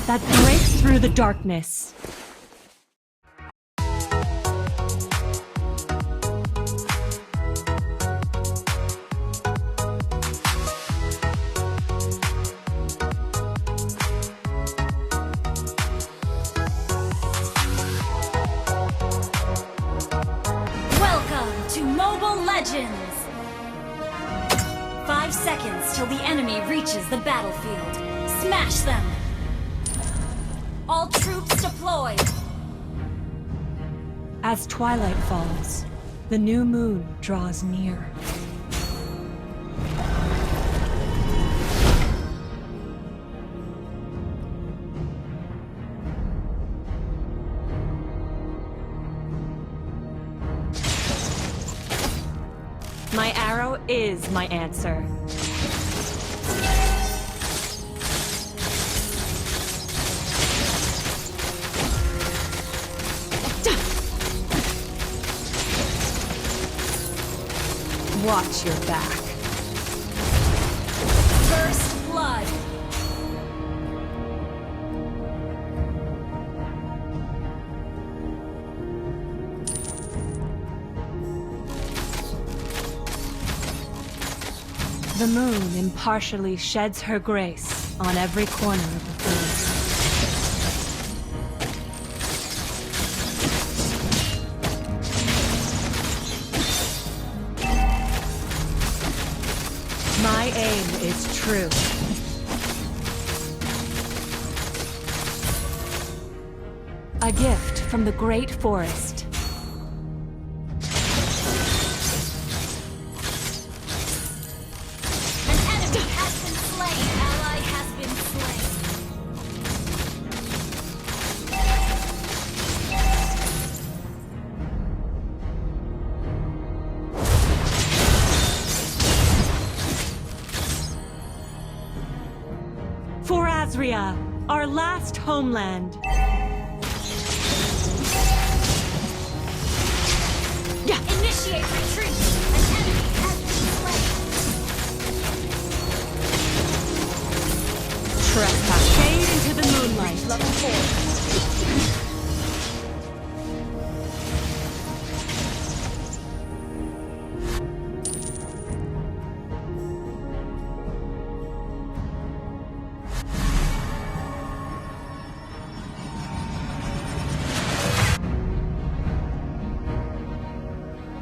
that breaks through the darkness. Welcome to Mobile Legends! 5 seconds till the enemy reaches the battlefield. Smash them! All troops deployed! As twilight falls, the new moon draws near. My arrow is my answer. Watch your back. First blood! The moon impartially sheds her grace on every corner of the forest. My aim is true. A gift from the great forest. An enemy has been slain! Ally has been slain! For Azria, our last homeland. Initiate retreat! An enemy has been slain! Trespass. Fade into the moonlight. Level 4.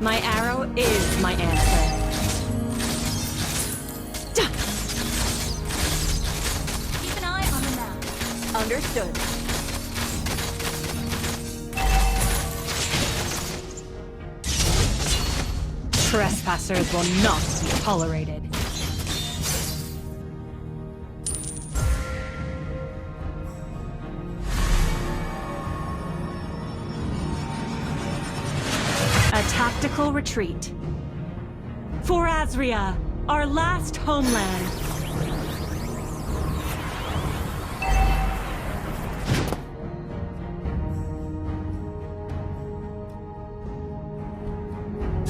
My arrow is my answer. Keep an eye on the map. Understood. Trespassers will not be tolerated. A tactical retreat. For Azria, our last homeland.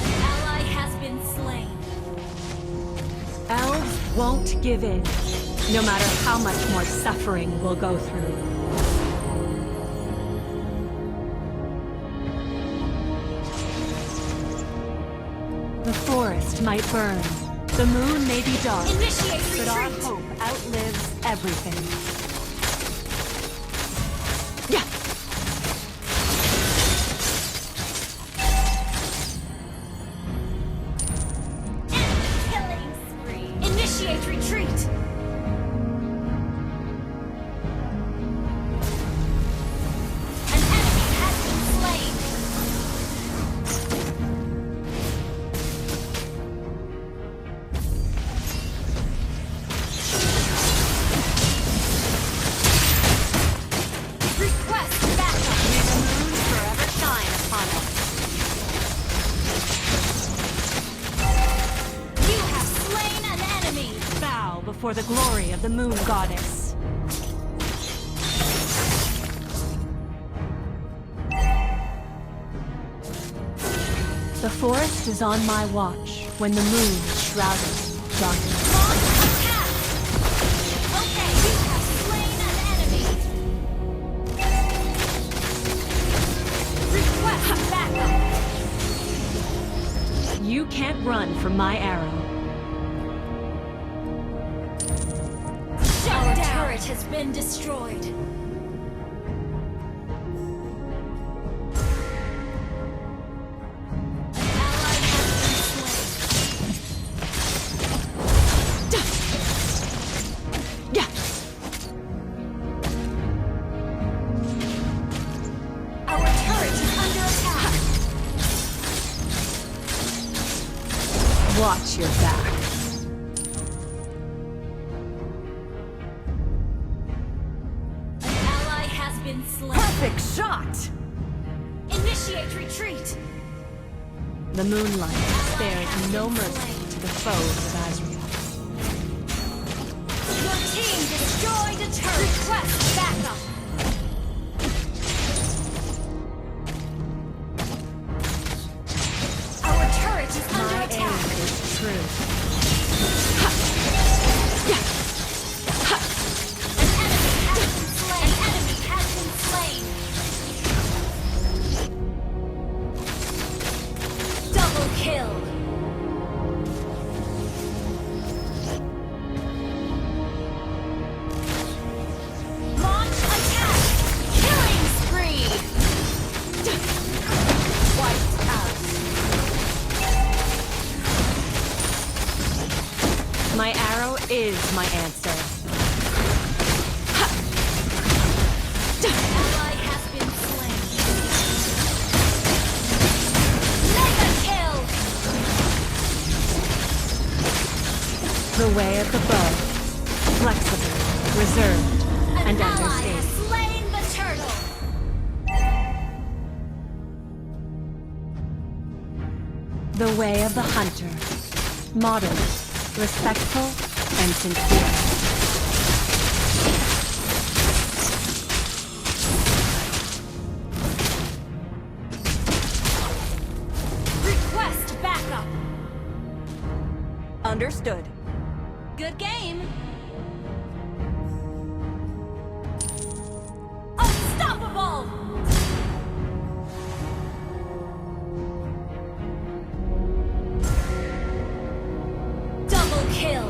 Ally has been slain. Elves won't give in, no matter how much more suffering we'll go through. The forest might burn, the moon may be dark, Initiate but our retreat! hope outlives everything. Yeah. Killing spree! Initiate retreat! An enemy has been slain! Request backup! May the moon forever shine upon us. You have slain an enemy! Bow before the glory of the moon goddess. The forest is on my watch when the moon is shrouded in darkness. Launch attack! Okay, you have slain an enemy! can't run from my arrow. Our turret has been destroyed. Watch your back. An ally has been slain. Perfect shot! Initiate retreat. The moonlight spared no mercy to the foes of Azrael. Your team destroyed a turret. Request backup. Our turret is under attack. True. An enemy has been slain. Double kill. Launch attack. Killing spree. Wiped out. My arrow is my answer. Ally has been slain. Mega kill. The way of the bow. Flexible, reserved, An and ally has understated. slain the turtle. The way of the hunter. Modern, respectful, and sincere. Request backup. Understood. Good game. Unstoppable. Double kill.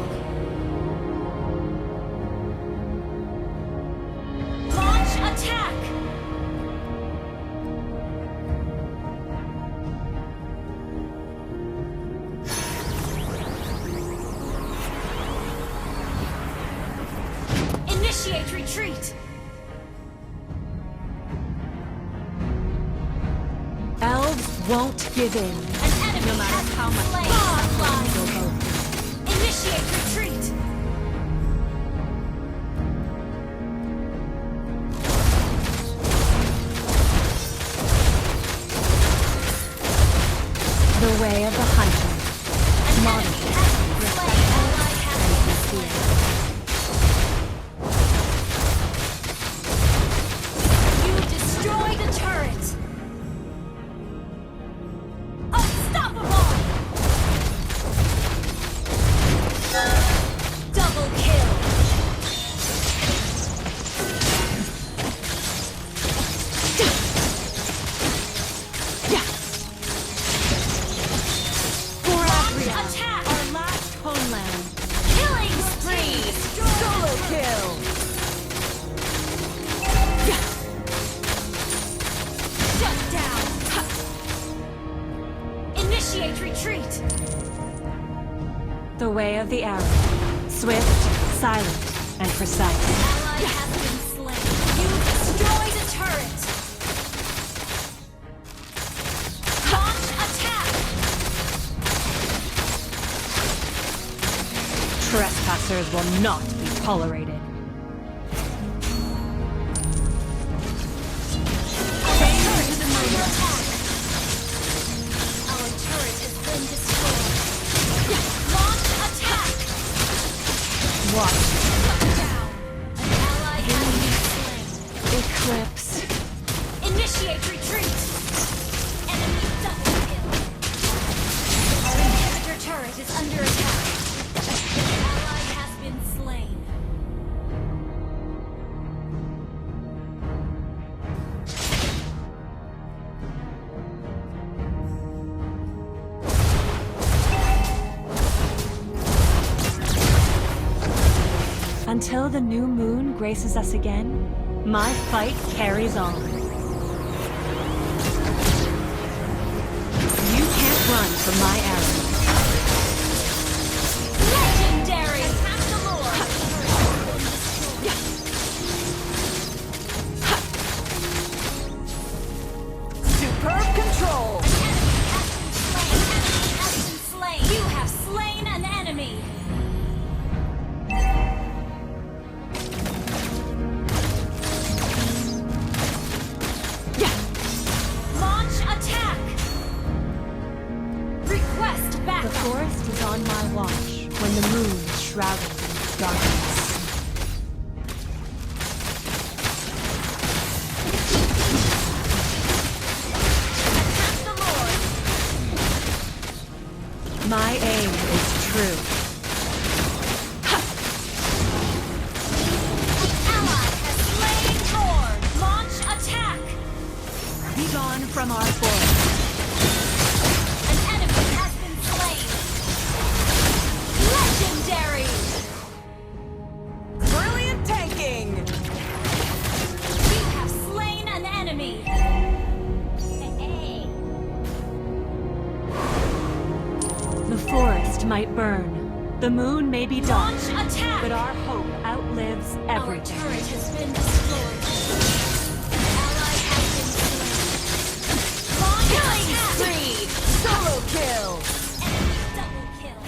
Launch attack. Initiate retreat. Elves won't give in. An enemy No matter has how been much slain. You'll Godlike. both. Initiate retreat. The way of the hunter. Modern, Enemy has been slain. Ally has been slain. You destroyed a turret. Unstoppable. Double kill. For Launch Azrael, attack. our last homeland. Killing spree. Solo kill. Shut down. Initiate retreat. The way of the arrow. Swift, silent, and precise. Ally has been slain. You destroyed a turret. Launch attack. Trespassers will not be tolerated. Our turret is under attack. Our turret has been destroyed. Launch attack. Watch. Shut down. An ally has been slain. Eclipse. Initiate retreat. Enemy double kill. Our inhibitor turret is under attack. An ally has been slain. Until the new moon graces us again, my fight carries on. You can't run from my arrows. Legendary! Attack the Lord! Superb control! Enemy has been slain! You have slain an enemy! Launch attack! Request The backup! forest is on my watch when the moon is shrouded in its darkness. Attack the Lord! My aim is true. Ally has slain Lord! Launch attack! Be gone from our forest. An enemy has been slain! Legendary! Brilliant tanking! You have slain an enemy! The forest might burn. The moon may be dark, Launch attack! but our hope outlives Our everything. turret has been destroyed. Ally has been slain. Launch Killing attack! spree! Solo kill! Enemy double kill.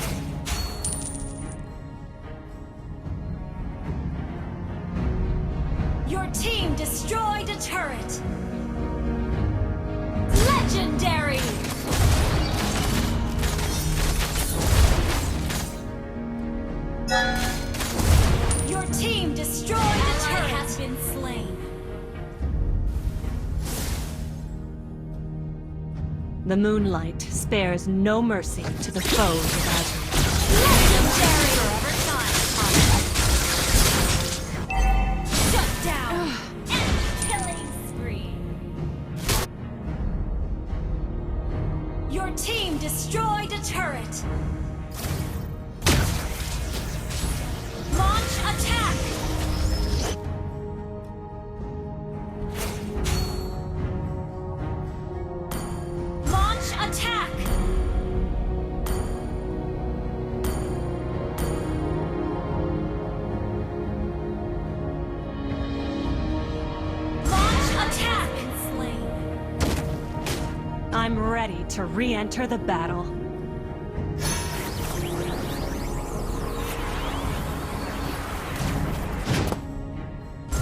Your team destroyed a turret. Legendary! Your team destroyed a turret. Has been slain. The moonlight spares no mercy to the foes of Azure. Legendary! Forever time. Shut down. Enemy killing spree. Your team destroyed a turret. Launch attack. Launch attack. Launch attack. Slain. I'm ready to re-enter the battle.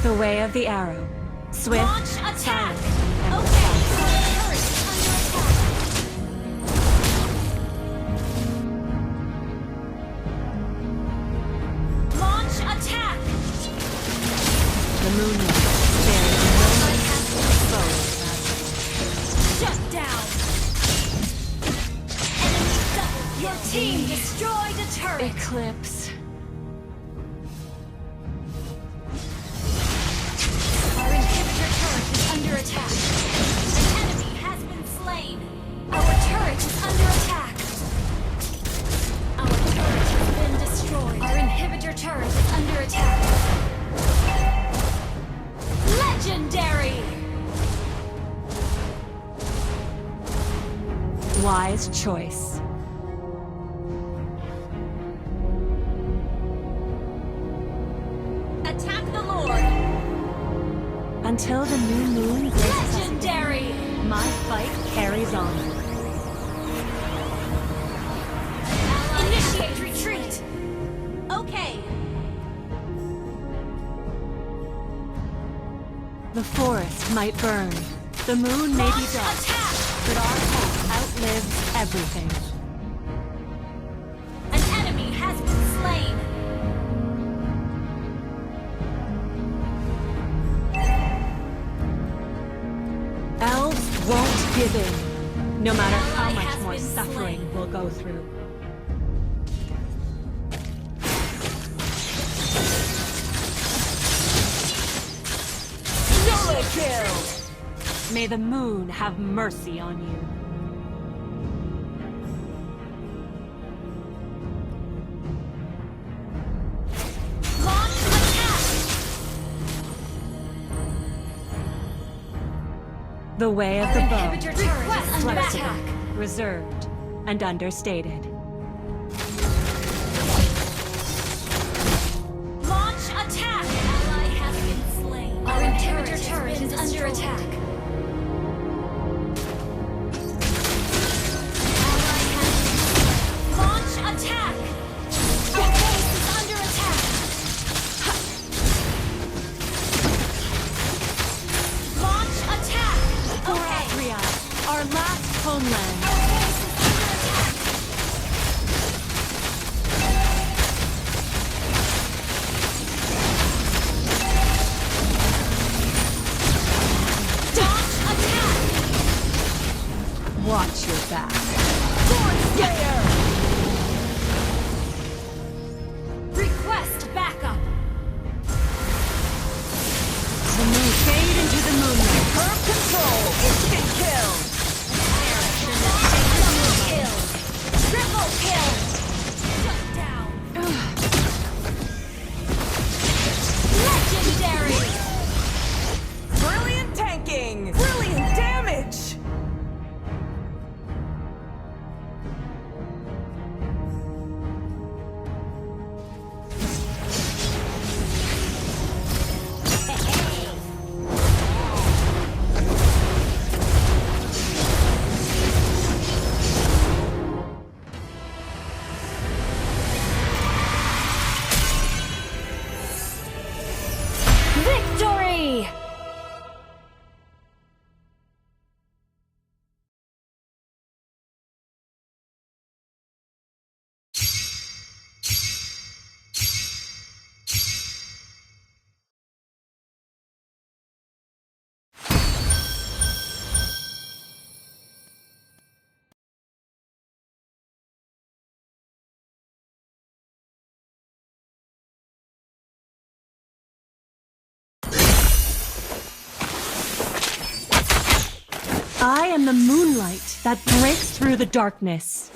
The way of the arrow. Swift, Launch attack. silent, Okay. and Turret is under attack. Launch attack. the moonlight spares no mercy to the foes of Azure. Shut down. Enemy double. Your team destroyed a turret. Eclipse. Our inhibitor turret is under attack. An enemy has been slain. Our turret is under attack. Our turret has been destroyed. Our inhibitor turret is under attack. Legendary! Wise choice. Attack the Lord! Until the new moon graces us again, Legendary! my fight carries on. Initiate retreat! Okay. The forest might burn. The moon may be Launch dark, attack! but our hope outlives everything. An enemy has been slain. Elves won't give in, no matter how Ally much has more been suffering slain. we'll go through. Solo kill! May the moon have mercy on you. Launch attack! The way of Our the bow. inhibitor turret is under Flexible, attack. reserved, and understated. Launch attack! Ally has been slain. Our inhibitor turret is under attack. Ally has been slain. Launch attack! Our base is under attack. Launch attack! Okay. Tirada, our last homeland. Our base is under attack. Launch attack! Watch your back. Slayer! Request backup! The moon fade into the moonlight. Superb control! Instant kill! Double kill! Triple kill! Shut down! Legendary! Brilliant tanking! Brilliant damage! Victory! I am the moonlight that breaks through the darkness.